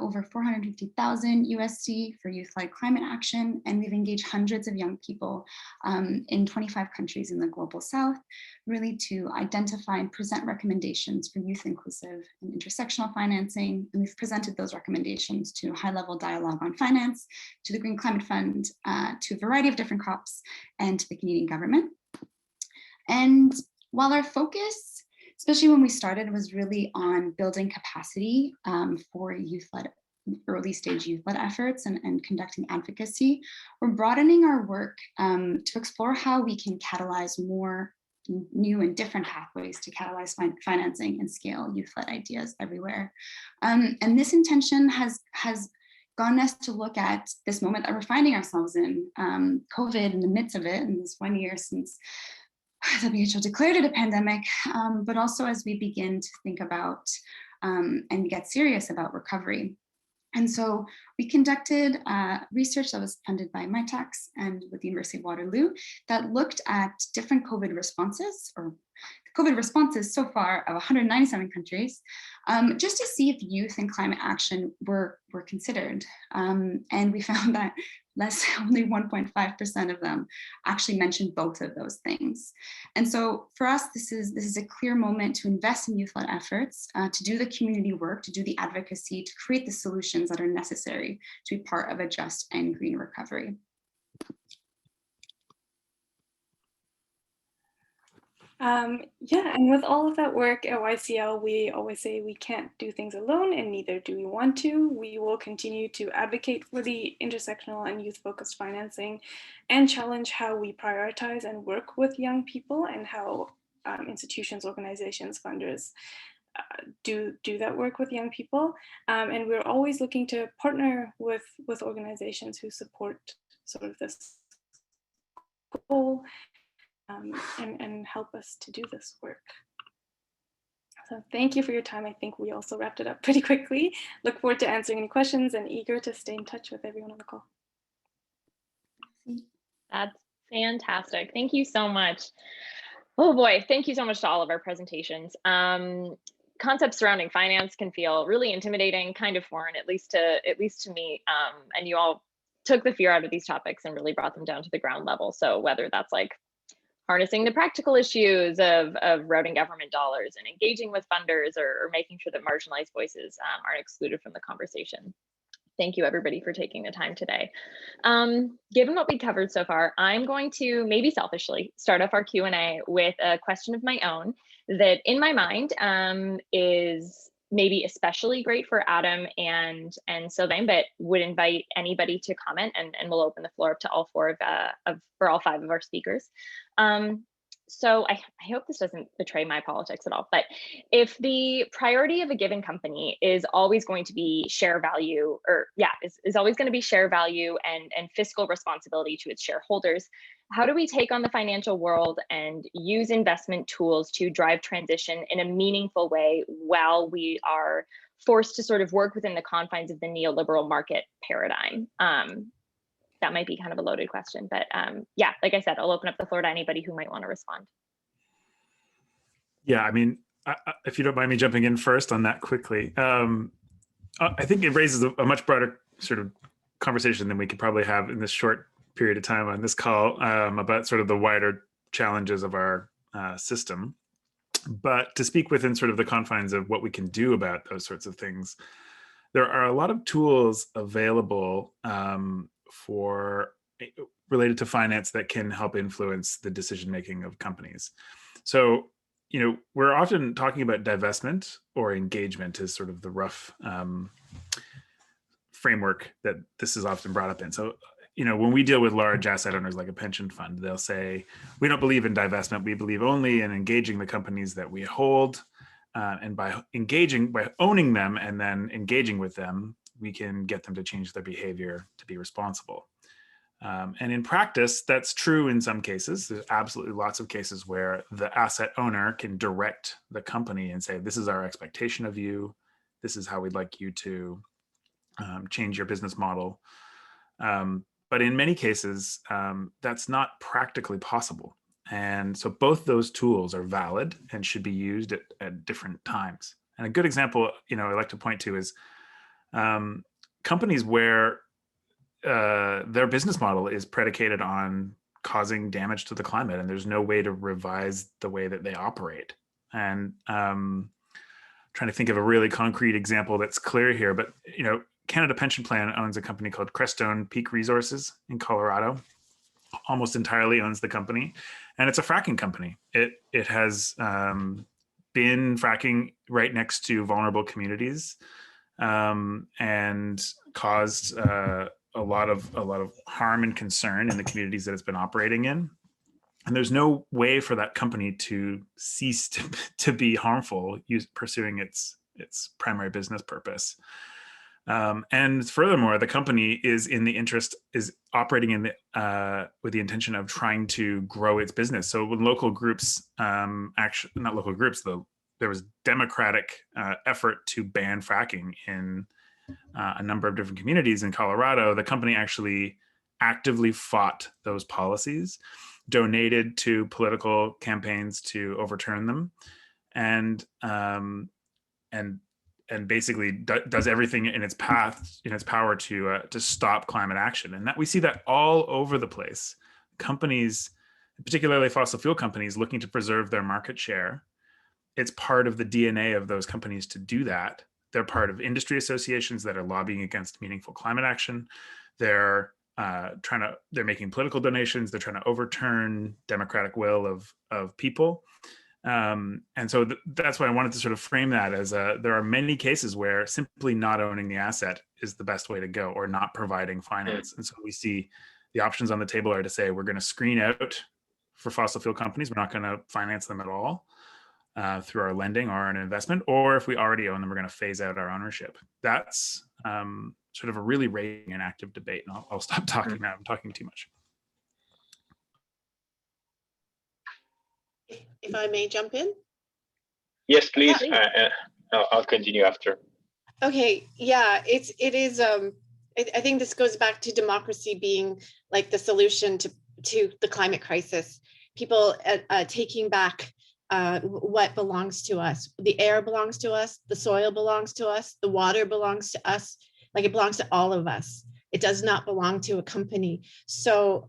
over 450,000 USD for youth-led climate action, and we've engaged hundreds of young people in 25 countries in the global south, really to identify and present recommendations for youth inclusive and intersectional financing. And we've presented those recommendations to high-level dialogue on finance, to the Green Climate Fund, to a variety of different COPs, and to the Canadian government. And while our focus, especially when we started, was really on building capacity for youth-led, early stage youth-led efforts and conducting advocacy, we're broadening our work to explore how we can catalyze more new and different pathways to catalyze financing and scale youth-led ideas everywhere. And this intention has gotten us to look at this moment that we're finding ourselves in, COVID in the midst of it, in this 1 year since WHO declared it a pandemic, but also as we begin to think about and get serious about recovery. And so we conducted research that was funded by my tax and with the University of Waterloo that looked at different COVID responses, or COVID responses so far of 197 countries, just to see if youth and climate action were considered. And we found that only 1.5% of them actually mentioned both of those things. And so for us, this is a clear moment to invest in youth-led efforts, to do the community work, to do the advocacy, to create the solutions that are necessary to be part of a just and green recovery. Yeah, and with all of that work at YCL, we always say we can't do things alone, and neither do we want to. We will continue to advocate for the intersectional and youth-focused financing and challenge how we prioritize and work with young people, and how institutions, organizations, funders do that work with young people. And we're always looking to partner with organizations who support sort of this goal. And help us to do this work. So thank you for your time. I think we also wrapped it up pretty quickly. Look forward to answering any questions and eager to stay in touch with everyone on the call. That's fantastic. Thank you so much. Oh boy, thank you so much to all of our presentations. Concepts surrounding finance can feel really intimidating, kind of foreign, at least to me. And you all took the fear out of these topics and really brought them down to the ground level. So whether that's like harnessing the practical issues of routing government dollars and engaging with funders, or making sure that marginalized voices aren't excluded from the conversation. Thank you, everybody, for taking the time today. Given what we covered so far, I'm going to maybe selfishly start off our Q&A with a question of my own that in my mind is maybe especially great for Adam and Sylvain, but would invite anybody to comment, and we'll open the floor up to all for all five of our speakers. So I hope this doesn't betray my politics at all, but if the priority of a given company is always going to be share value, or is always going to be share value and fiscal responsibility to its shareholders, how do we take on the financial world and use investment tools to drive transition in a meaningful way while we are forced to sort of work within the confines of the neoliberal market paradigm? That might be kind of a loaded question, but yeah, like I said, I'll open up the floor to anybody who might want to respond. Yeah, I mean, if you don't mind me jumping in first on that quickly, I think it raises a much broader sort of conversation than we could probably have in this short period of time on this call about sort of the wider challenges of our system. But to speak within sort of the confines of what we can do about those sorts of things, there are a lot of tools available related to finance that can help influence the decision making of companies. So, you know, we're often talking about divestment or engagement as sort of the rough framework that this is often brought up in. So, you know, when we deal with large asset owners like a pension fund, they'll say, we don't believe in divestment. We believe only in engaging the companies that we hold. And by owning them and then engaging with them, we can get them to change their behavior to be responsible. And in practice, that's true in some cases. There's absolutely lots of cases where the asset owner can direct the company and say, this is our expectation of you. This is how we'd like you to change your business model. But in many cases, that's not practically possible. And so both those tools are valid and should be used at different times. And a good example, you know, I like to point to is companies where their business model is predicated on causing damage to the climate, and there's no way to revise the way that they operate. And trying to think of a really concrete example that's clear here, but you know, Canada Pension Plan owns a company called Crestone Peak Resources in Colorado. Almost entirely owns the company, and it's a fracking company. It has been fracking right next to vulnerable communities and caused a lot of harm and concern in the communities that it's been operating in. And there's no way for that company to cease to be harmful pursuing its primary business purpose. And furthermore, the company is operating with the intention of trying to grow its business. So when local groups, there was democratic effort to ban fracking in a number of different communities in Colorado, the company actually actively fought those policies, donated to political campaigns to overturn them, and basically does everything in its power to stop climate action. And that we see that all over the place. Companies, particularly fossil fuel companies, looking to preserve their market share. It's part of the DNA of those companies to do that. They're part of industry associations that are lobbying against meaningful climate action. They're making political donations. They're trying to overturn democratic will of people. And so that's why I wanted to sort of frame that as there are many cases where simply not owning the asset is the best way to go, or not providing finance. And so we see the options on the table are to say, we're going to screen out for fossil fuel companies. We're not going to finance them at all through our lending or an investment, or if we already own them, we're going to phase out our ownership. That's sort of a really raging and active debate. And I'll stop talking now. I'm talking too much. If I may jump in? Yes, please. I'll continue after. Okay, yeah, it is. I think this goes back to democracy being like the solution to the climate crisis. People taking back what belongs to us. The air belongs to us. The soil belongs to us. The water belongs to us. Like, it belongs to all of us. It does not belong to a company. So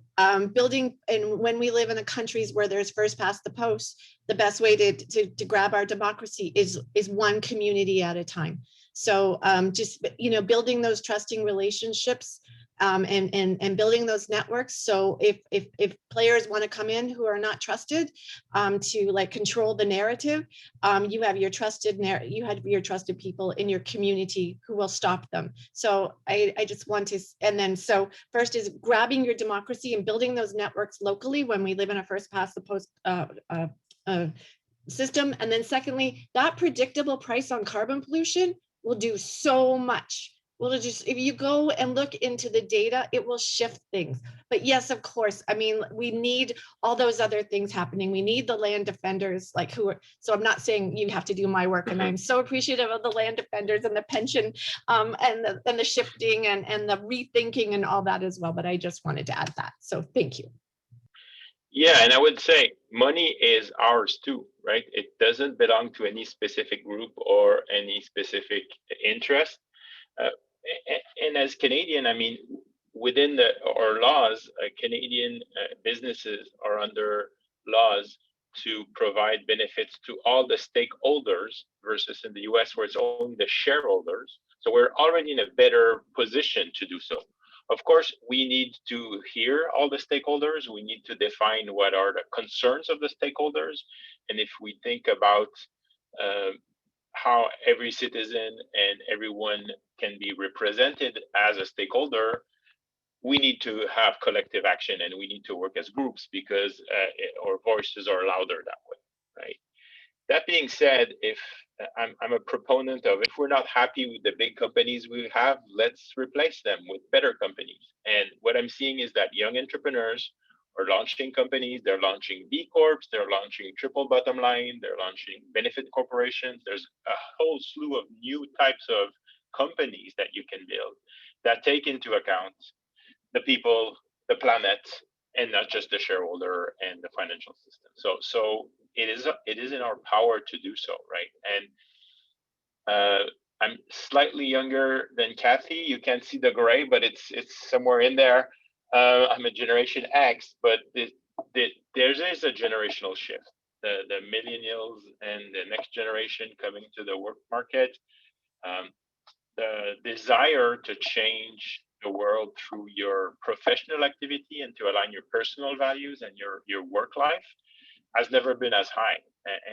building, and when we live in the countries where there's first past the post, the best way to grab our democracy is one community at a time. So just, building those trusting relationships and building those networks. So if players want to come in who are not trusted to like control the narrative, you have your trusted people in your community who will stop them. So I just want to, and then so first is grabbing your democracy and building those networks locally when we live in a first past the post system. And then secondly, that predictable price on carbon pollution will do so much. Well, just if you go and look into the data, it will shift things. But yes, of course, I mean, we need all those other things happening. We need the land defenders, like who are, so I'm not saying you have to do my work, and I'm so appreciative of the land defenders and the pension and the shifting and the rethinking and all that as well. But I just wanted to add that. So thank you. Yeah, and I would say money is ours too, right? It doesn't belong to any specific group or any specific interest. And as Canadian, I mean, within our laws, Canadian businesses are under laws to provide benefits to all the stakeholders versus in the US where it's only the shareholders. So we're already in a better position to do so. Of course, we need to hear all the stakeholders. We need to define what are the concerns of the stakeholders. And if we think about how every citizen and everyone can be represented as a stakeholder, we need to have collective action and we need to work as groups because our voices are louder that way, right? That being said, if I'm a proponent of, if we're not happy with the big companies we have, let's replace them with better companies. And what I'm seeing is that young entrepreneurs are launching companies, they're launching B Corps, they're launching triple bottom line, they're launching benefit corporations. There's a whole slew of new types of companies that you can build that take into account the people, the planet, and not just the shareholder and the financial system. So it is in our power to do so, right? And I'm slightly younger than Kathy. You can't see the gray, but it's somewhere in there. I'm a Generation X, but there is a generational shift. The millennials and the next generation coming to the work market, the desire to change the world through your professional activity and to align your personal values and your work life has never been as high.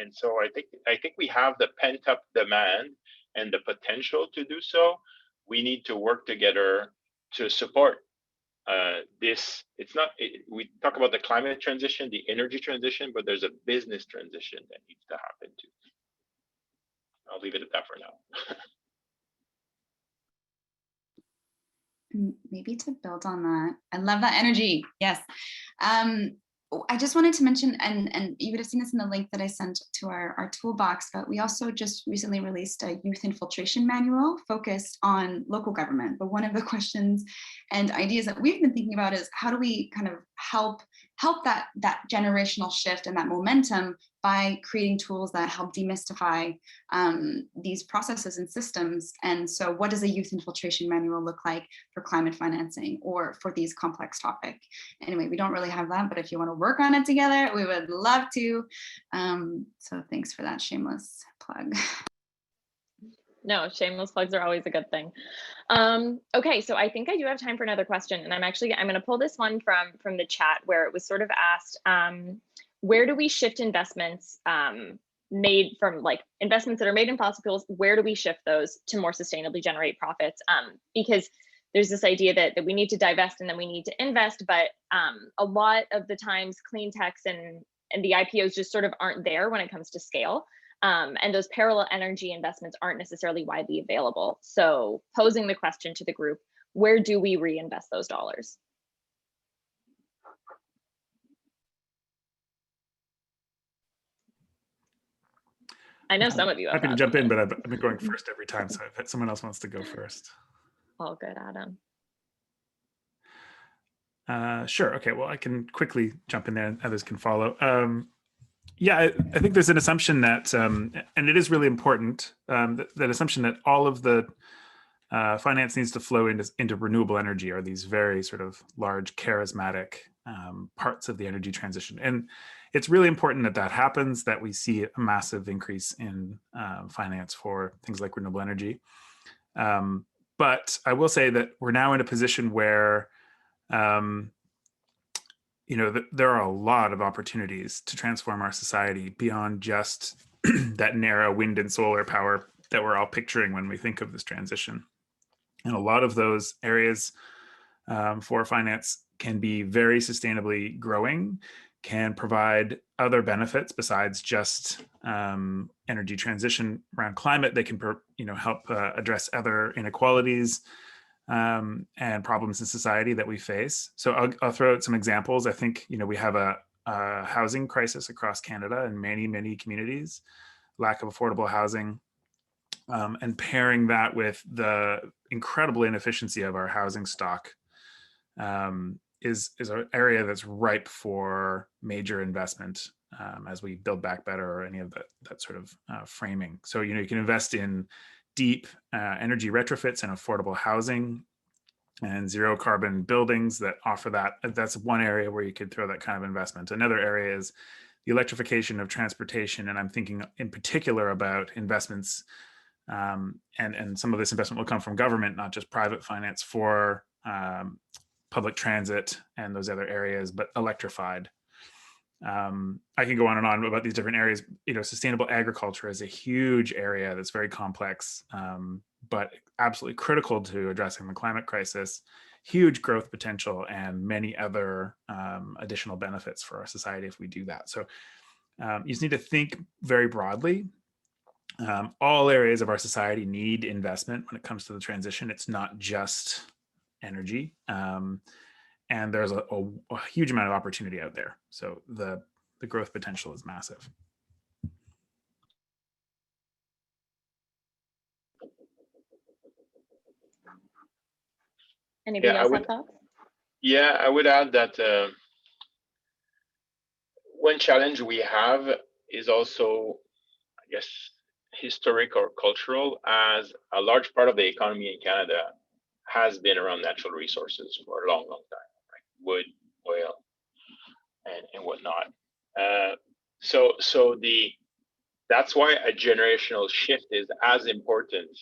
And so I think we have the pent up demand and the potential to do so. We need to work together to support this. We talk about the climate transition, the energy transition, but there's a business transition that needs to happen too. I'll leave it at that for now. Maybe to build on that, I love that energy. Yes. I just wanted to mention, and you would have seen this in the link that I sent to our toolbox, but we also just recently released a youth infiltration manual focused on local government. But one of the questions and ideas that we've been thinking about is how do we kind of help that generational shift and that momentum by creating tools that help demystify these processes and systems. And so what does a youth infiltration manual look like for climate financing or for these complex topics? Anyway, we don't really have that, but if you want to work on it together, we would love to. So thanks for that shameless plug. No, shameless plugs are always a good thing. Okay, so I think I do have time for another question, and I'm going to pull this one from the chat where it was sort of asked, where do we shift investments made from investments that are made in fossil fuels? Where do we shift those to more sustainably generate profits? Because there's this idea that we need to divest and then we need to invest, but a lot of the times clean techs and the IPOs just sort of aren't there when it comes to scale. And those parallel energy investments aren't necessarily widely available. So posing the question to the group, where do we reinvest those dollars? I know some of you have happy to jump in, but I've been going first every time. So if someone else wants to go first. All good, Adam. Sure. Okay. Well, I can quickly jump in there and others can follow. Yeah, I think there's an assumption that, and it is really important, that assumption that all of the finance needs to flow into renewable energy, are these very sort of large, charismatic parts of the energy transition. And it's really important that that happens, that we see a massive increase in finance for things like renewable energy. But I will say that we're now in a position where there are a lot of opportunities to transform our society beyond just that narrow wind and solar power that we're all picturing when we think of this transition. And a lot of those areas for finance can be very sustainably growing, can provide other benefits besides just energy transition around climate. They can help address other inequalities and problems in society that we face. So I'll throw out some examples. I think we have a housing crisis across Canada in many communities, lack of affordable housing, and pairing that with the incredible inefficiency of our housing stock is an area that's ripe for major investment as we build back better, or any of that sort of framing. So you can invest in deep energy retrofits and affordable housing and zero carbon buildings that offer that. That's one area where you could throw that kind of investment. Another area is the electrification of transportation. And I'm thinking in particular about investments, and some of this investment will come from government, not just private finance, for public transit and those other areas, but electrified. I can go on and on about these different areas. Sustainable agriculture is a huge area that's very complex, but absolutely critical to addressing the climate crisis. Huge growth potential and many other additional benefits for our society if we do that. So you just need to think very broadly. All areas of our society need investment when it comes to the transition. It's not just energy. And there's a huge amount of opportunity out there. So the growth potential is massive. Anybody else have thoughts? Yeah, I would add that one challenge we have is also, I guess, historic or cultural, as a large part of the economy in Canada has been around natural resources for a long time. Wood, oil, and whatnot. That's why a generational shift is as important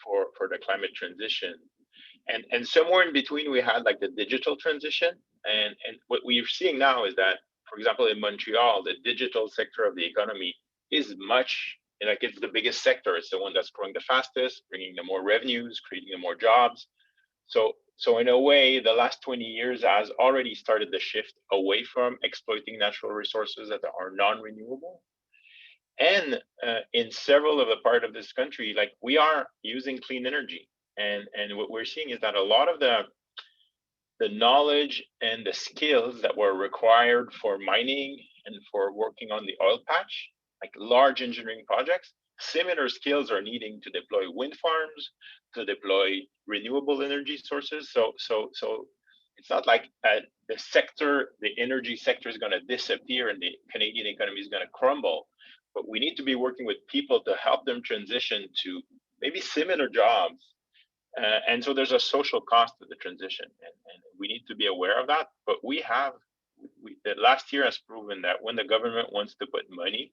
for the climate transition. And somewhere in between, we had like the digital transition. And what we're seeing now is that, for example, in Montreal, the digital sector of the economy is it's the biggest sector. It's the one that's growing the fastest, bringing the more revenues, creating the more jobs. So in a way, the last 20 years has already started the shift away from exploiting natural resources that are non-renewable. And in several of the part of this country, like we are using clean energy. And what we're seeing is that a lot of the the knowledge and the skills that were required for mining and for working on the oil patch, like large engineering projects. Similar skills are needing to deploy wind farms, to deploy renewable energy sources. So it's not like the sector, the energy sector is going to disappear and the Canadian economy is going to crumble. But we need to be working with people to help them transition to maybe similar jobs. And so there's a social cost to the transition, and we need to be aware of that. But the last year has proven that when the government wants to put money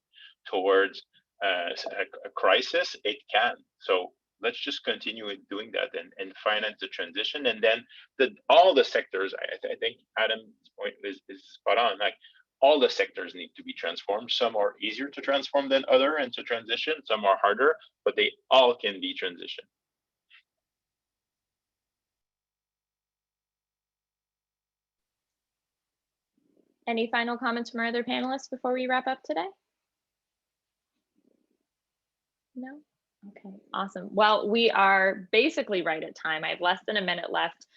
towards a crisis, it can. So let's just continue doing that and finance the transition. And then all the sectors, I think Adam's point is spot on. Like all the sectors need to be transformed. Some are easier to transform than other and to transition. Some are harder, but they all can be transitioned. Any final comments from our other panelists before we wrap up today? No? Okay, awesome. Well, we are basically right at time. I have less than a minute left.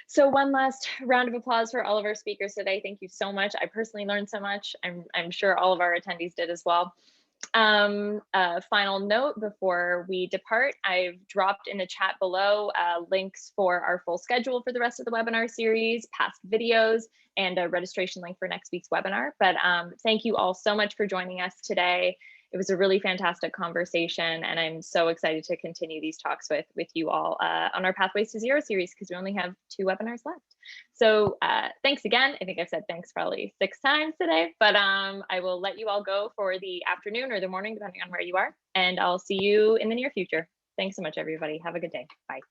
So one last round of applause for all of our speakers today. Thank you so much. I personally learned so much. I'm sure all of our attendees did as well. Final note before we depart, I've dropped in the chat below links for our full schedule for the rest of the webinar series, past videos, and a registration link for next week's webinar. But thank you all so much for joining us today. It was a really fantastic conversation, and I'm so excited to continue these talks with you all on our Pathways to Zero series, because we only have 2 webinars left. So thanks again. I think I've said thanks probably 6 times today, but I will let you all go for the afternoon or the morning, depending on where you are, and I'll see you in the near future. Thanks so much, everybody. Have a good day. Bye.